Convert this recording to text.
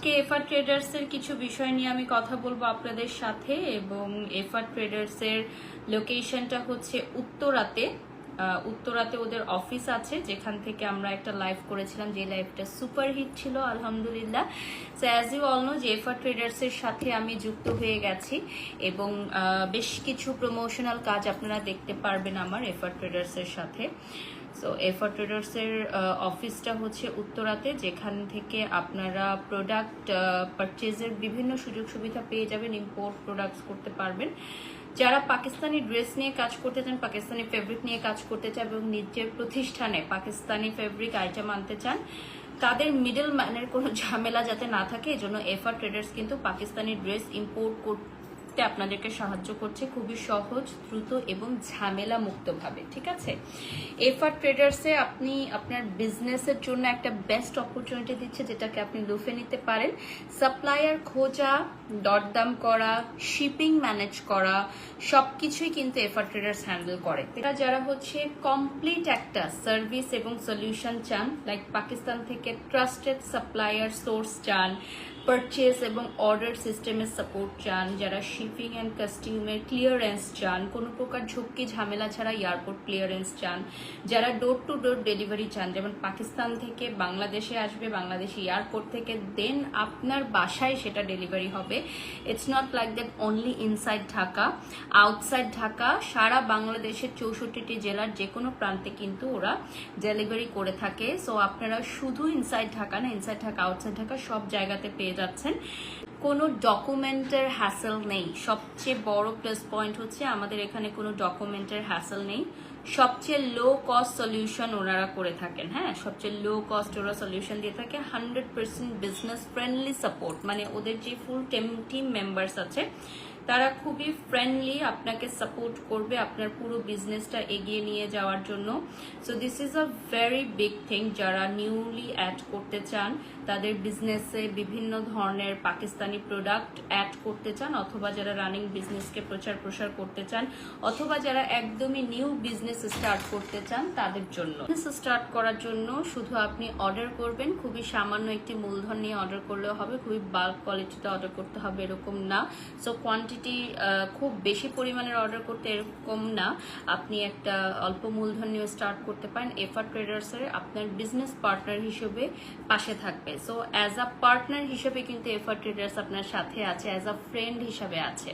আজকে FR traders এর কিছু বিষয় নিয়ে আমি কথা বলবো আপনাদের সাথে এবং এফআর ট্রেডার্স এর লোকেশনটা হচ্ছে উত্তরাতে। উত্তরাতে ওদের অফিস আছে, যেখান থেকে আমরা একটা লাইভ করেছিলাম, যে লাইভটা সুপার হিট ছিল আলহামদুলিল্লাহ। So as you all know যে এফআর ট্রেডার্স এর সাথে আমি যুক্ত হয়ে গেছি এবং বেশ কিছু প্রমোশনাল কাজ আপনারা দেখতে পারবেন আমার এফআর ট্রেডার্স এর সাথে। সো এফআর ট্রেডার্স এর অফিসটা হচ্ছে উত্তরাতে, যেখান থেকে আপনারা প্রোডাক্ট পারচেজের বিভিন্ন সুযোগ সুবিধা পেয়ে যাবেন, ইম্পোর্ট প্রোডাক্টস করতে পারবেন। যারা পাকিস্তানি ড্রেস নিয়ে কাজ করতে চান, পাকিস্তানি ফেব্রিক নিয়ে কাজ করতে চান এবং নিজের প্রতিষ্ঠানে পাকিস্তানি ফেব্রিক আইটেম আনতে চান, তাদের মিডল ম্যানের কোনো ঝামেলা যাতে না থাকে, এজন্য এফআর ট্রেডার্স কিন্তু পাকিস্তানি ড্রেস ইম্পোর্ট করতে আপনাদেরকে সাহায্য করছে খুবই সহজ, দ্রুত এবং ঝামেলা মুক্তভাবে। ঠিক আছে, এফআর ট্রেডার্সে আপনি আপনার বিজনেসের জন্য একটা বেস্ট অপরচুনিটি দিচ্ছে, যেটাকে আপনি লুফে নিতে পারেন। সাপ্লায়ার খোঁজা, দরদাম করা, শিপিং ম্যানেজ করা, সবকিছুই কিন্তু এফআর ট্রেডার্স হ্যান্ডেল করে। এটা যারা হচ্ছে কমপ্লিট একটা সার্ভিস এবং সলিউশন চান, লাইক পাকিস্তান থেকে ট্রাস্টেড সাপ্লায়ার সোর্স চান, পারচেস এবং অর্ডার সিস্টেমের সাপোর্ট চান, যারা শিপিং অ্যান্ড কাস্টিউমের ক্লিয়ারেন্স চান, কোনো প্রকার ঝুঁকি ঝামেলা ছাড়া এয়ারপোর্ট ক্লিয়ারেন্স চান, যারা ডোর টু ডোর ডেলিভারি চান, যেমন পাকিস্তান থেকে বাংলাদেশে আসবে, বাংলাদেশি এয়ারপোর্ট থেকে দেন আপনার বাসায় সেটা ডেলিভারি হবে। It's not like that only inside Dhaka, outside Dhaka, সারা বাংলাদেশের 64টি জেলার যে কোনো প্রান্তে কিন্তু ওরা ডেলিভারি করে থাকে। সো আপনারা শুধু ইনসাইড ঢাকা না, ইনসাইড ঢাকা আউটসাইড ঢাকা সব জায়গাতে পেয়ে যাচ্ছেন। কোনো ডকুমেন্টের হ্যাসেল নেই। সবচেয়ে বড় প্লাস পয়েন্ট হচ্ছে আমাদের এখানে কোনো ডকুমেন্টের হ্যাসেল নেই। সবচেয়ে লো কস্ট সলিউশন ওনারা করে থাকেন। হ্যাঁ, সবচেয়ে লো কস্ট ওরা সলিউশন দিয়ে থাকে। 100% বিজনেস ফ্রেন্ডলি সাপোর্ট, মানে ওদের যে ফুল টিম মেম্বার্স আছে তারা খুবই ফ্রেন্ডলি, আপনাকে সাপোর্ট করবে আপনার পুরো বিজনেসটা এগিয়ে নিয়ে যাওয়ার জন্য। So this is a very big thing. যারা নিউলি অ্যাড করতে চান, তাদের বিজনেসে বিভিন্ন ধরনের পাকিস্তানি প্রোডাক্ট অ্যাড করতে চান, অথবা যারা রানিং বিজনেসকে প্রচার প্রসার করতে চান, অথবা যারা একদমই নিউ বিজনেস স্টার্ট করতে চান, তাদের জন্য বিজনেস স্টার্ট করার জন্য শুধু আপনি অর্ডার করবেন। খুবই সামান্য একটি মূলধন নিয়ে অর্ডার করলেও হবে, খুবই বাল্ক কোয়ালিটিতে অর্ডার করতে হবে এরকম না। সো কোয়ান্টিটি খুব বেশি পরিমাণের অর্ডার করতে এরকম না, আপনি একটা অল্প মূলধন নিয়ে স্টার্ট করতে পারেন। এফআর ট্রেডার্স এর আপনার বিজনেস পার্টনার হিসেবে পাশে থাকবে। সো অ্যাজ আ পার্টনার হিসেবে কিন্তু এফআর ট্রেডার্স আপনার সাথে আছে, অ্যাজ আ ফ্রেন্ড হিসেবে আছে।